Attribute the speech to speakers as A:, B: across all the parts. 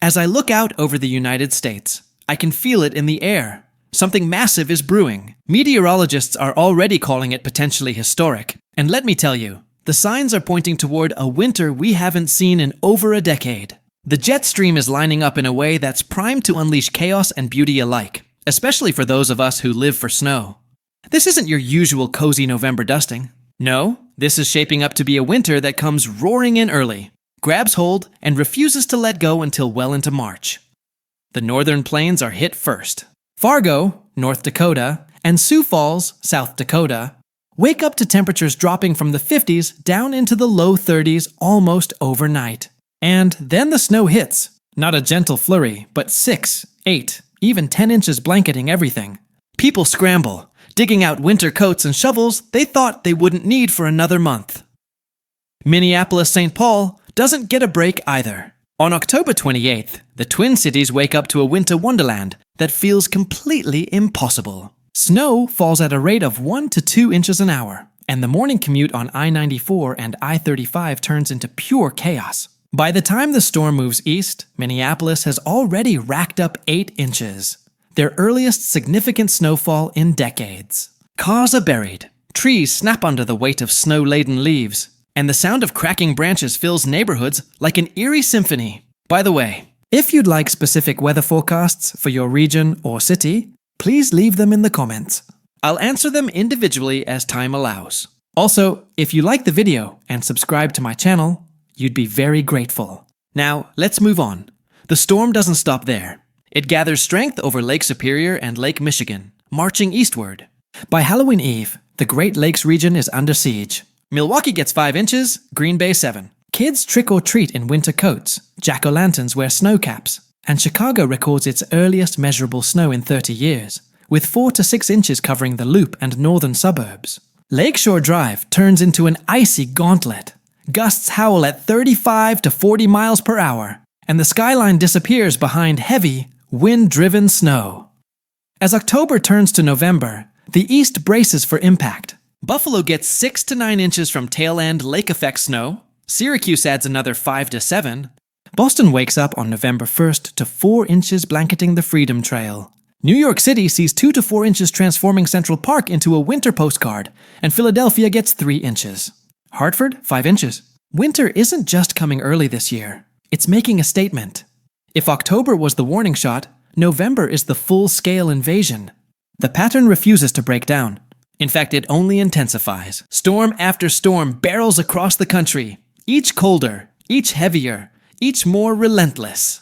A: As I look out over the United States, I can feel it in the air. Something massive is brewing. Meteorologists are already calling it potentially historic. And let me tell you, the signs are pointing toward a winter we haven't seen in over a decade. The jet stream is lining up in a way that's primed to unleash chaos and beauty alike, especially for those of us who live for snow. This isn't your usual cozy November dusting. No, this is shaping up to be a winter that comes roaring in early, grabs hold, and refuses to let go until well into March. The northern plains are hit first. Fargo, North Dakota, and Sioux Falls, South Dakota, wake up to temperatures dropping from the 50s down into the low 30s almost overnight. And then the snow hits. Not a gentle flurry, but 6, 8, even 10 inches blanketing everything. People scramble, digging out winter coats and shovels they thought they wouldn't need for another month. Minneapolis-St. Paul doesn't get a break either. On October 28th, the Twin Cities wake up to a winter wonderland that feels completely impossible. Snow falls at a rate of 1 to 2 inches an hour, and the morning commute on I-94 and I-35 turns into pure chaos. By the time the storm moves east, Minneapolis has already racked up 8 inches, their earliest significant snowfall in decades. Cars are buried, trees snap under the weight of snow-laden leaves, and the sound of cracking branches fills neighborhoods like an eerie symphony. By the way, if you'd like specific weather forecasts for your region or city, please leave them in the comments. I'll answer them individually as time allows. Also, if you like the video and subscribe to my channel, you'd be very grateful. Now, let's move on. The storm doesn't stop there. It gathers strength over Lake Superior and Lake Michigan, marching eastward. By Halloween Eve, the Great Lakes region is under siege. Milwaukee gets 5 inches, Green Bay 7. Kids trick or treat in winter coats, jack-o'-lanterns wear snow caps, and Chicago records its earliest measurable snow in 30 years, with 4 to 6 inches covering the Loop and northern suburbs. Lakeshore Drive turns into an icy gauntlet. Gusts howl at 35 to 40 miles per hour, and the skyline disappears behind heavy, wind-driven snow. As October turns to November, the East braces for impact. Buffalo gets 6 to 9 inches from tail-end lake-effect snow. Syracuse adds another 5 to 7. Boston wakes up on November 1st to 4 inches blanketing the Freedom Trail. New York City sees 2 to 4 inches transforming Central Park into a winter postcard, and Philadelphia gets 3 inches. Hartford, 5 inches. Winter isn't just coming early this year. It's making a statement. If October was the warning shot, November is the full-scale invasion. The pattern refuses to break down. In fact, it only intensifies. Storm after storm barrels across the country, each colder, each heavier, each more relentless.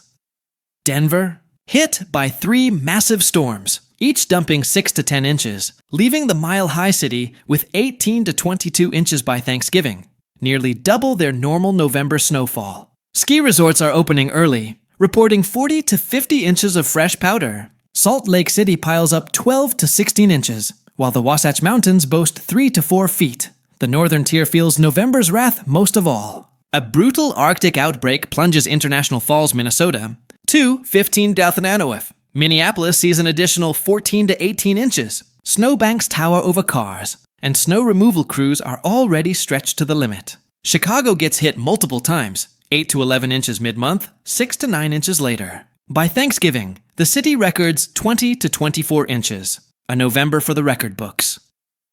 A: Denver, hit by 3 massive storms, each dumping 6 to 10 inches, leaving the mile-high city with 18 to 22 inches by Thanksgiving, nearly double their normal November snowfall. Ski resorts are opening early, reporting 40 to 50 inches of fresh powder. Salt Lake City piles up 12 to 16 inches, while the Wasatch Mountains boast 3 to 4 feet. The northern tier feels November's wrath most of all. A brutal Arctic outbreak plunges International Falls, Minnesota, to 15 Dalthananoif. Minneapolis sees an additional 14 to 18 inches. Snowbanks tower over cars, and snow removal crews are already stretched to the limit. Chicago gets hit multiple times, 8 to 11 inches mid-month, 6 to 9 inches later. By Thanksgiving, the city records 20 to 24 inches. A November for the record books.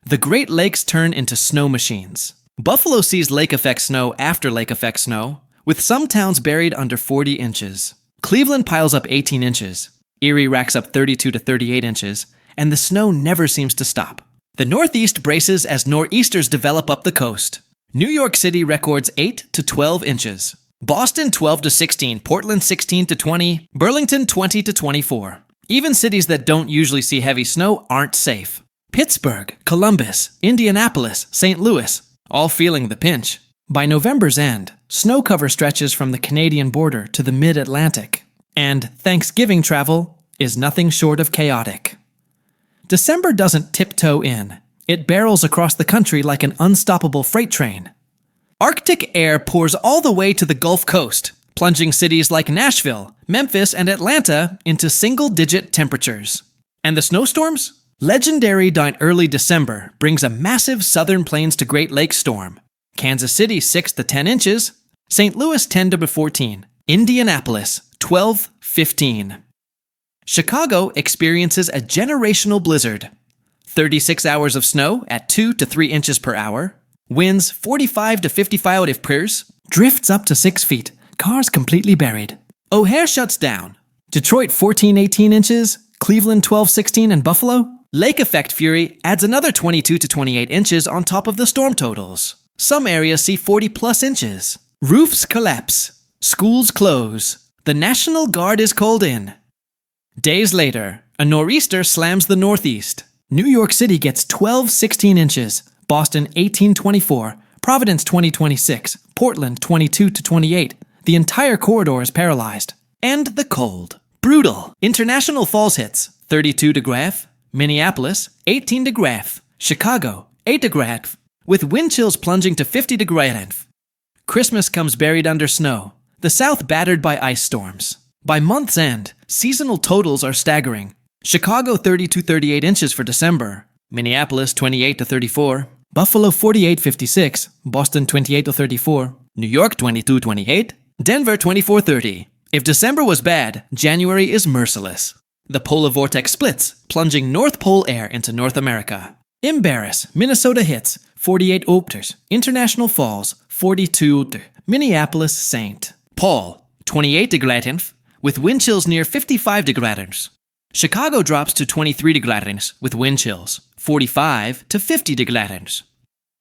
A: The Great Lakes turn into snow machines. Buffalo sees lake-effect snow after lake-effect snow, with some towns buried under 40 inches. Cleveland piles up 18 inches. Erie racks up 32 to 38 inches, and the snow never seems to stop. The Northeast braces as nor'easters develop up the coast. New York City records 8 to 12 inches. Boston 12 to 16, Portland 16 to 20, Burlington 20 to 24. Even cities that don't usually see heavy snow aren't safe. Pittsburgh, Columbus, Indianapolis, St. Louis, all feeling the pinch. By November's end, snow cover stretches from the Canadian border to the mid-Atlantic, and Thanksgiving travel is nothing short of chaotic. December doesn't tiptoe in. It barrels across the country like an unstoppable freight train. Arctic air pours all the way to the Gulf Coast, plunging cities like Nashville, Memphis, and Atlanta into single-digit temperatures. And the snowstorms? Legendary early December brings a massive Southern Plains to Great Lakes storm. Kansas City 6 to 10 inches, St. Louis 10 to 14, Indianapolis 12:15. Chicago experiences a generational blizzard. 36 hours of snow at 2 to 3 inches per hour. Winds 45 to 55 kph. Drifts up to 6 feet. Cars completely buried. O'Hare shuts down. Detroit 14-18 inches. Cleveland 12-16 and Buffalo. Lake effect fury adds another 22 to 28 inches on top of the storm totals. Some areas see 40+ inches. Roofs collapse. Schools close. The National Guard is called in. Days later, a nor'easter slams the Northeast. New York City gets 12-16 inches. Boston 18-24. Providence 20-26. Portland 22 to 28. The entire corridor is paralyzed. And the cold. Brutal. International Falls hits 32 degrees. Minneapolis 18 degrees. Chicago 8 degrees. With wind chills plunging to 50 degrees. Christmas comes buried under snow. The South battered by ice storms. By month's end, seasonal totals are staggering. Chicago 30 to 38 inches for December. Minneapolis 28 to 34. Buffalo 48-56. Boston 28 to 34. New York 22-28. Denver 24-30. If December was bad, January is merciless. The polar vortex splits, plunging North Pole air into North America. Embarrass, Minnesota hits 48 opters. International Falls 42. Minneapolis St. Paul 28 degrees with wind chills near 55 degrees. Chicago drops to 23 degrees with wind chills 45 to 50 degrees.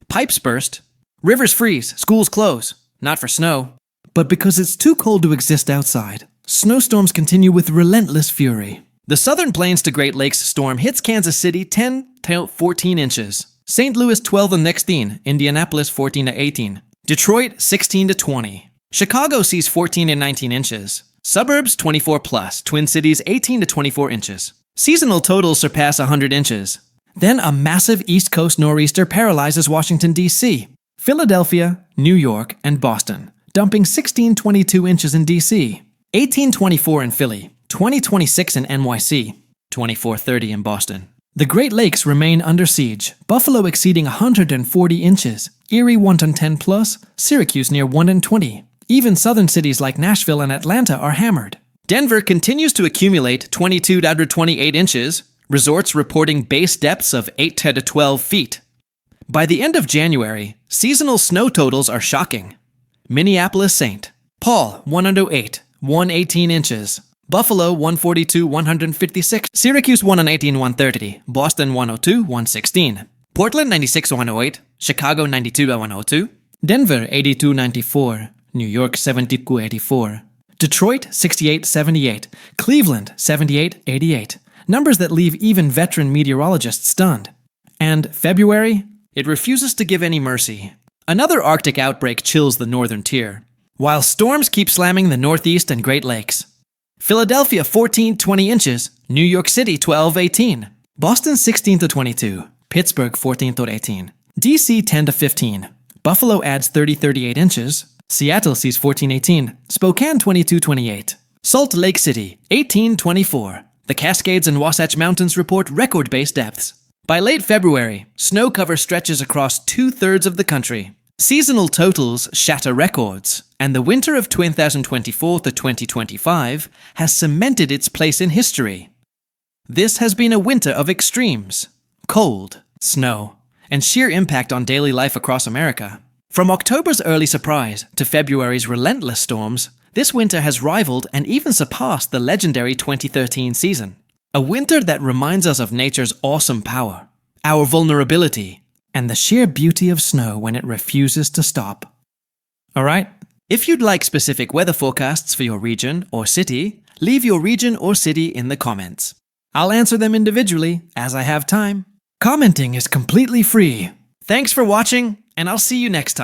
A: Pipes burst. Rivers freeze. Schools close. Not for snow, but because it's too cold to exist outside. Snowstorms continue with relentless fury. The Southern Plains to Great Lakes storm hits Kansas City 10 to 14 inches. St. Louis 12 to 16. Indianapolis 14 to 18. Detroit 16 to 20. Chicago sees 14 to 19 inches. Suburbs 24+. Twin Cities 18 to 24 inches. Seasonal totals surpass 100 inches. Then a massive East Coast nor'easter paralyzes Washington, D.C., Philadelphia, New York, and Boston, dumping 16-22 inches in D.C., 18-24 in Philly, 20-26 in NYC, 24-30 in Boston. The Great Lakes remain under siege, Buffalo exceeding 140 inches, Erie 110+, Syracuse near 120. Even southern cities like Nashville and Atlanta are hammered. Denver continues to accumulate 22 to 28 inches, resorts reporting base depths of 8 to 12 feet. By the end of January, seasonal snow totals are shocking. Minneapolis St. Paul 108, 118 inches. Buffalo 142, 156. Syracuse 118, 130. Boston 102, 116. Portland 96, 108. Chicago 92, 102. Denver 82, 94. New York 72, 84. Detroit 68, 78. Cleveland 78, 88. Numbers that leave even veteran meteorologists stunned. And February? It refuses to give any mercy. Another Arctic outbreak chills the northern tier, while storms keep slamming the Northeast and Great Lakes. Philadelphia 14 to 20 inches, New York City 12 to 18, Boston 16 to 22, Pittsburgh 14 to 18, DC 10 to 15, Buffalo adds 30 to 38 inches, Seattle sees 14 to 18, Spokane 22 to 28, Salt Lake City 18 to 24. The Cascades and Wasatch Mountains report record base depths. By late February, snow cover stretches across 2/3 of the country. Seasonal totals shatter records, and the winter of 2024 to 2025 has cemented its place in history. This has been a winter of extremes: cold, snow, and sheer impact on daily life across America. From October's early surprise to February's relentless storms, this winter has rivaled and even surpassed the legendary 2013 season. A winter that reminds us of nature's awesome power, our vulnerability, and the sheer beauty of snow when it refuses to stop. Alright, if you'd like specific weather forecasts for your region or city, leave your region or city in the comments. I'll answer them individually as I have time. Commenting is completely free. Thanks for watching, and I'll see you next time.